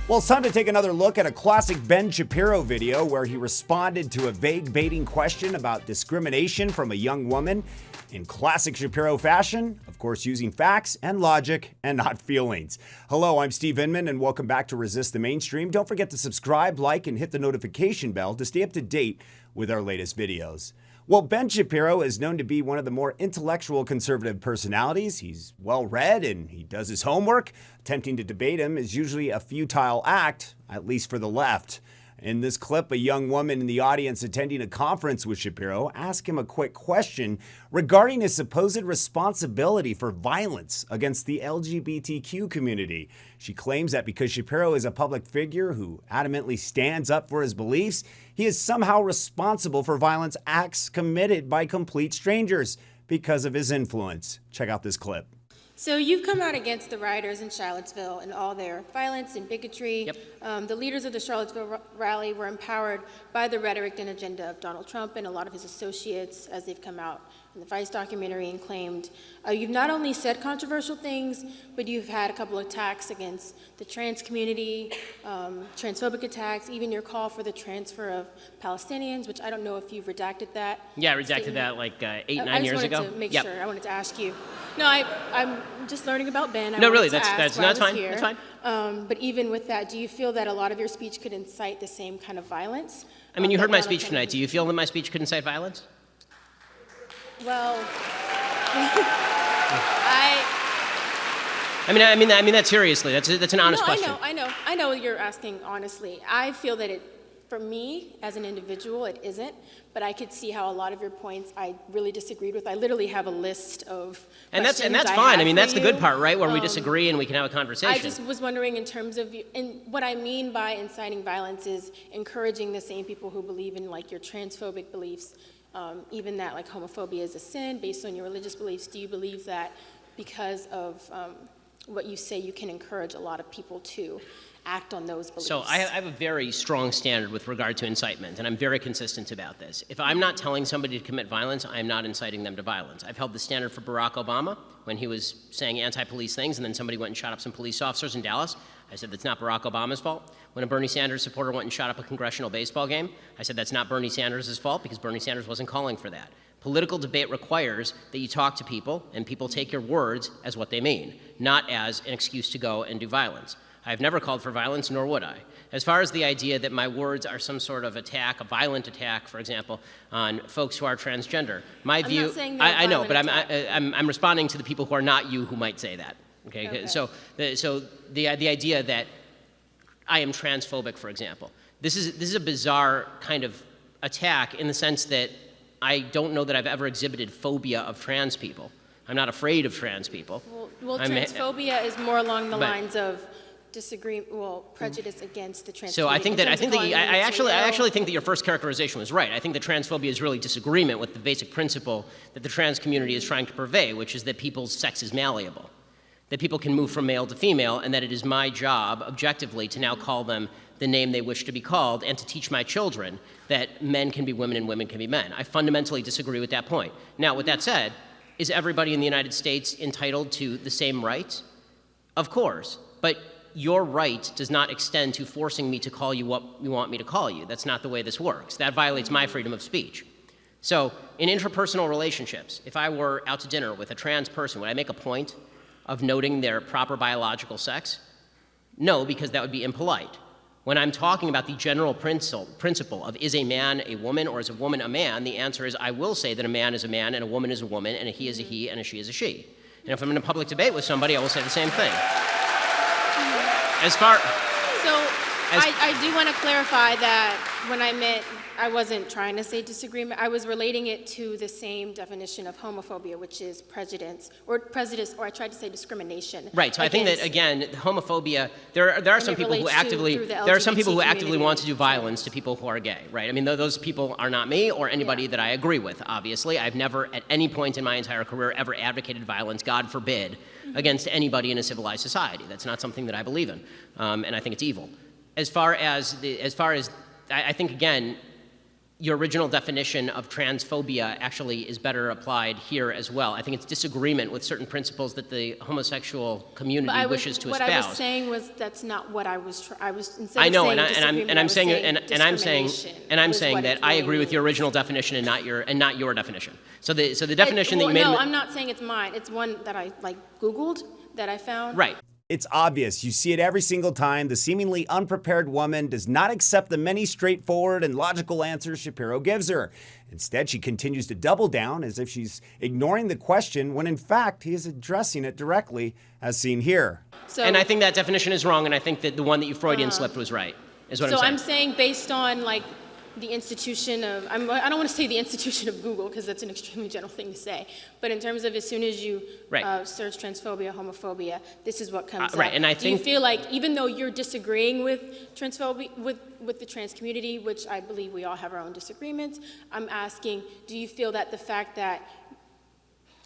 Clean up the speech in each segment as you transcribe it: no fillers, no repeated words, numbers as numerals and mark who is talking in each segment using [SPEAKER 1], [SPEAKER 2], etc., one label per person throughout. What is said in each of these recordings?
[SPEAKER 1] Well, it's time to take another look at a classic Ben Shapiro video where he responded to a vague baiting question about discrimination from a young woman in classic Shapiro fashion, of course using facts and logic and not feelings. Hello, I'm Steve Inman and welcome back to Resist the Mainstream. Don't forget to subscribe, like, and hit the notification bell to stay up to date with our latest videos. Well, Ben Shapiro is known to be one of the more intellectual conservative personalities. He's well-read and he does his homework. Attempting to debate him is usually a futile act, at least for the left. In this clip, a young woman in the audience attending a conference with Shapiro asked him a quick question regarding his supposed responsibility for violence against the LGBTQ community. She claims that because Shapiro is a public figure who adamantly stands up for his beliefs, he is somehow responsible for violence acts committed by complete strangers because of his influence. Check out this clip.
[SPEAKER 2] So you've come out against the rioters in Charlottesville and all their violence and bigotry.
[SPEAKER 3] Yep.
[SPEAKER 2] The leaders of the Charlottesville rally were empowered by the rhetoric and agenda of Donald Trump and a lot of his associates as they've come out in the Vice documentary and claimed. You've not only said controversial things, but you've had a couple of attacks against the trans community, transphobic attacks, even your call for the transfer of Palestinians, which I don't know if you've redacted that.
[SPEAKER 3] Yeah, I redacted that like 9 years ago.
[SPEAKER 2] I just wanted to make sure. I wanted to ask you. No, I'm just learning about Ben.
[SPEAKER 3] No, really, that's fine. That's fine.
[SPEAKER 2] But even with that, do you feel that a lot of your speech could incite the same kind of violence?
[SPEAKER 3] I mean, you heard my speech tonight. Do you feel that my speech could incite violence?
[SPEAKER 2] Well,
[SPEAKER 3] I mean that seriously. That's an honest question.
[SPEAKER 2] I know you're asking honestly. I feel that for me, as an individual, it isn't, but I could see how a lot of your points I really disagreed with. I literally have a list of
[SPEAKER 3] and that's fine. I mean, that's the good part, right? Where we disagree and we can have a conversation.
[SPEAKER 2] I just was wondering in terms of, and what I mean by inciting violence is encouraging the same people who believe in like your transphobic beliefs, even that like homophobia is a sin based on your religious beliefs. Do you believe that because of what you say, you can encourage a lot of people to act on those beliefs?
[SPEAKER 3] So I have a very strong standard with regard to incitement, and I'm very consistent about this. If I'm not telling somebody to commit violence, I am not inciting them to violence. I've held the standard for Barack Obama when he was saying anti-police things, and then somebody went and shot up some police officers in Dallas. I said that's not Barack Obama's fault. When a Bernie Sanders supporter went and shot up a congressional baseball game, I said that's not Bernie Sanders' fault because Bernie Sanders wasn't calling for that. Political debate requires that you talk to people and people take your words as what they mean, not as an excuse to go and do violence. I've never called for violence, nor would I. As far as the idea that my words are some sort of attack, a violent attack, for example, on folks who are transgender, my view.
[SPEAKER 2] I'm not saying
[SPEAKER 3] I know, but I'm responding to the people who are not you who might say that. Okay. So the idea that I am transphobic, for example, this is a bizarre kind of attack in the sense that I don't know that I've ever exhibited phobia of trans people. I'm not afraid of trans people.
[SPEAKER 2] Well, transphobia is more along the lines of prejudice against the trans
[SPEAKER 3] So
[SPEAKER 2] community.
[SPEAKER 3] I actually think that your first characterization was right. I think that transphobia is really disagreement with the basic principle that the trans community is trying to purvey, which is that people's sex is malleable, that people can move from male to female, and that it is my job, objectively, to now call them the name they wish to be called, and to teach my children that men can be women and women can be men. I fundamentally disagree with that point. Now, with that said, is everybody in the United States entitled to the same rights? Of course, but your right does not extend to forcing me to call you what you want me to call you. That's not the way this works. That violates my freedom of speech. So in interpersonal relationships, if I were out to dinner with a trans person, would I make a point of noting their proper biological sex? No, because that would be impolite. When I'm talking about the general principle of is a man a woman or is a woman a man, the answer is I will say that a man is a man and a woman is a woman and a he is a he and a she is a she. And if I'm in a public debate with somebody, I will say the same thing.
[SPEAKER 2] I do want to clarify that when I meant I wasn't trying to say disagreement. I was relating it to the same definition of homophobia, which is prejudice, or I tried to say discrimination.
[SPEAKER 3] Right. So I think that again, homophobia. There are some people who actively want to do violence to people who are gay. Right. I mean, those people are not me or anybody that I agree with. Obviously, I've never at any point in my entire career ever advocated violence. God forbid, against anybody in a civilized society. That's not something that I believe in, and I think it's evil. As far as I think again. your original definition of transphobia actually is better applied here as well. I think it's disagreement with certain principles that the homosexual community wishes to espouse.
[SPEAKER 2] What I was saying was that's not what I was. I was instead
[SPEAKER 3] I know,
[SPEAKER 2] of saying
[SPEAKER 3] and I'm saying that I agree with your
[SPEAKER 2] means.
[SPEAKER 3] original definition and not your definition. So the definition that you made.
[SPEAKER 2] No, I'm not saying it's mine. It's one that I Googled that I found.
[SPEAKER 3] Right.
[SPEAKER 1] It's obvious. You see it every single time. The seemingly unprepared woman does not accept the many straightforward and logical answers Shapiro gives her. Instead, she continues to double down as if she's ignoring the question when in fact he is addressing it directly, as seen here.
[SPEAKER 3] And I think that definition is wrong, and I think that the one that you Freudian slipped was right, is what I'm saying.
[SPEAKER 2] So I'm saying based on the institution of, I don't want to say the institution of Google because that's an extremely general thing to say, but in terms of as soon as you search transphobia, homophobia, this is what comes up.
[SPEAKER 3] Right, and I
[SPEAKER 2] Do
[SPEAKER 3] think,
[SPEAKER 2] you feel like even though you're disagreeing with transphobia, with the trans community, which I believe we all have our own disagreements, I'm asking, do you feel that the fact that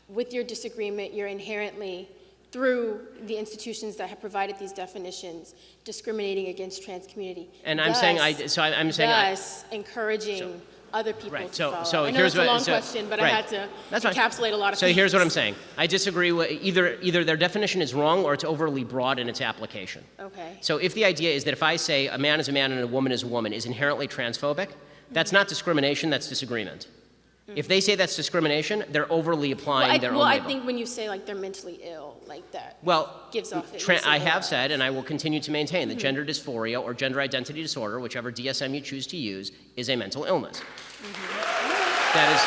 [SPEAKER 2] with your disagreement, you're inherently, through the institutions that have provided these definitions, discriminating against trans community.
[SPEAKER 3] And I'm saying,
[SPEAKER 2] thus encouraging other people to follow.
[SPEAKER 3] So
[SPEAKER 2] I know
[SPEAKER 3] here's
[SPEAKER 2] it's a long question, but I had to encapsulate a lot of things.
[SPEAKER 3] So here's what I'm saying. I disagree with either their definition is wrong or it's overly broad in its application.
[SPEAKER 2] Okay.
[SPEAKER 3] So if the idea is that if I say a man is a man and a woman is a woman is inherently transphobic, that's not discrimination, that's disagreement. If they say that's discrimination, they're overly applying their own label.
[SPEAKER 2] I think when you say they're mentally ill, that gives off.
[SPEAKER 3] I have said, and I will continue to maintain, that gender dysphoria or gender identity disorder, whichever DSM you choose to use, is a mental illness. That is,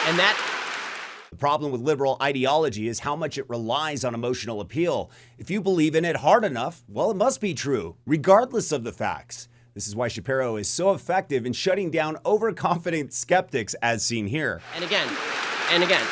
[SPEAKER 3] and that.
[SPEAKER 1] The problem with liberal ideology is how much it relies on emotional appeal. If you believe in it hard enough, well, it must be true, regardless of the facts. This is why Shapiro is so effective in shutting down overconfident skeptics, as seen here.
[SPEAKER 3] And again,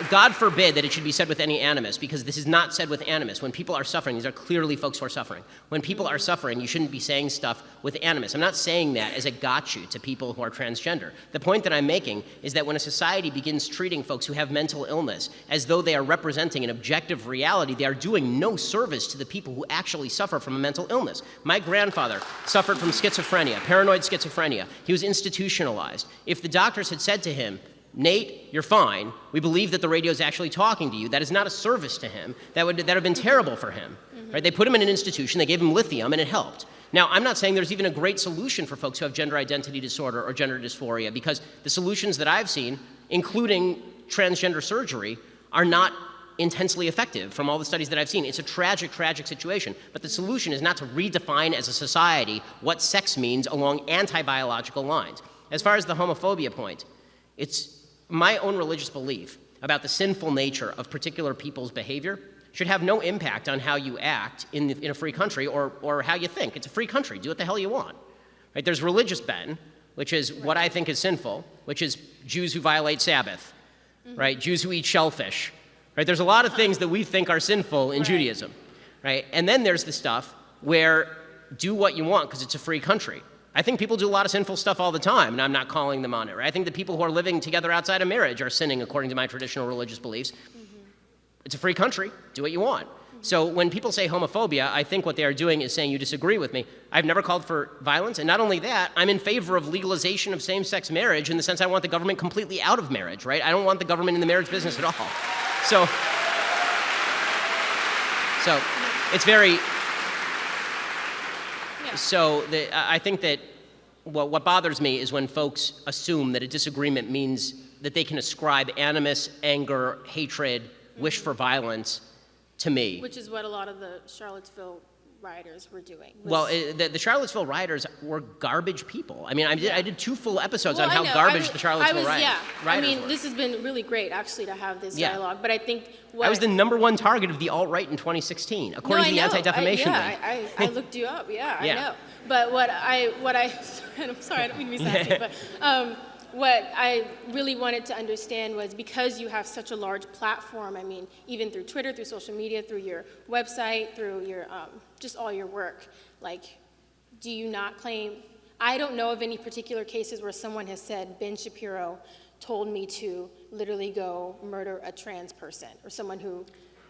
[SPEAKER 3] God forbid that it should be said with any animus, because this is not said with animus. When people are suffering, these are clearly folks who are suffering. When people are suffering, you shouldn't be saying stuff with animus. I'm not saying that as a gotcha to people who are transgender. The point that I'm making is that when a society begins treating folks who have mental illness as though they are representing an objective reality, they are doing no service to the people who actually suffer from a mental illness. My grandfather suffered from schizophrenia, paranoid schizophrenia. He was institutionalized. If the doctors had said to him, Nate, you're fine. We believe that the radio is actually talking to you. That is not a service to him. That would have been terrible for him. Right? They put him in an institution. They gave him lithium, and it helped. Now, I'm not saying there's even a great solution for folks who have gender identity disorder or gender dysphoria, because the solutions that I've seen, including transgender surgery, are not intensely effective from all the studies that I've seen. It's a tragic, tragic situation. But the solution is not to redefine as a society what sex means along anti-biological lines. As far as the homophobia point, it's my own religious belief about the sinful nature of particular people's behavior should have no impact on how you act in a free country or how you think. It's a free country. Do what the hell you want. Right? There's religious ben, which is what I think is sinful, which is Jews who violate Sabbath, right? Jews who eat shellfish. Right? There's a lot of things that we think are sinful in Judaism. Right? And then there's the stuff where do what you want because it's a free country. I think people do a lot of sinful stuff all the time, and I'm not calling them on it. Right? I think the people who are living together outside of marriage are sinning according to my traditional religious beliefs. It's a free country. Do what you want. So when people say homophobia, I think what they are doing is saying you disagree with me. I've never called for violence, and not only that, I'm in favor of legalization of same-sex marriage in the sense I want the government completely out of marriage, right? I don't want the government in the marriage business at all. So it's very... So I think that what bothers me is when folks assume that a disagreement means that they can ascribe animus, anger, hatred, wish for violence to me.
[SPEAKER 2] Which is what a lot of the Charlottesville rioters were doing.
[SPEAKER 3] Well, the Charlottesville rioters were garbage people. I mean, I did 2 full episodes on how garbage the Charlottesville rioters were.
[SPEAKER 2] I mean, this has been really great, actually, to have this dialogue. But I think
[SPEAKER 3] I was the #1 target of the alt-right in 2016, according to the Anti-Defamation League.
[SPEAKER 2] I looked you up. I know. But what I I'm sorry, I don't mean to be sassy, but what I really wanted to understand was because you have such a large platform, I mean, even through Twitter, through social media, through your website, through your, just all your work, like, do you not claim, I don't know of any particular cases where someone has said, Ben Shapiro told me to literally go murder a trans person, or someone who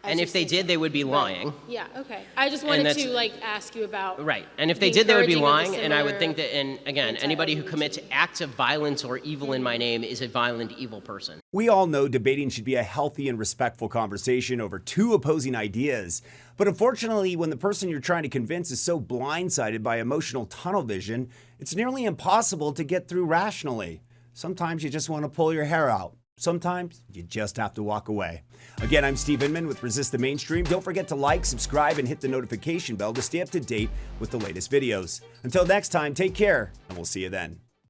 [SPEAKER 2] as
[SPEAKER 3] And
[SPEAKER 2] you
[SPEAKER 3] if they
[SPEAKER 2] say
[SPEAKER 3] did, they would be lying.
[SPEAKER 2] Yeah, okay. I just wanted
[SPEAKER 3] that's-
[SPEAKER 2] to like ask you about.
[SPEAKER 3] Right. And if they
[SPEAKER 2] the
[SPEAKER 3] did, they would be
[SPEAKER 2] encouraging of the
[SPEAKER 3] lying. And I would think
[SPEAKER 2] similar
[SPEAKER 3] that, and again, anybody who commits
[SPEAKER 2] anti-LGBT.
[SPEAKER 3] acts of violence or evil in my name is a violent, evil person.
[SPEAKER 1] We all know debating should be a healthy and respectful conversation over two opposing ideas. But unfortunately, when the person you're trying to convince is so blindsided by emotional tunnel vision, it's nearly impossible to get through rationally. Sometimes you just want to pull your hair out. Sometimes you just have to walk away. Again, I'm Steve Inman with Resist the Mainstream. Don't forget to like, subscribe, and hit the notification bell to stay up to date with the latest videos. Until next time, take care, and we'll see you then.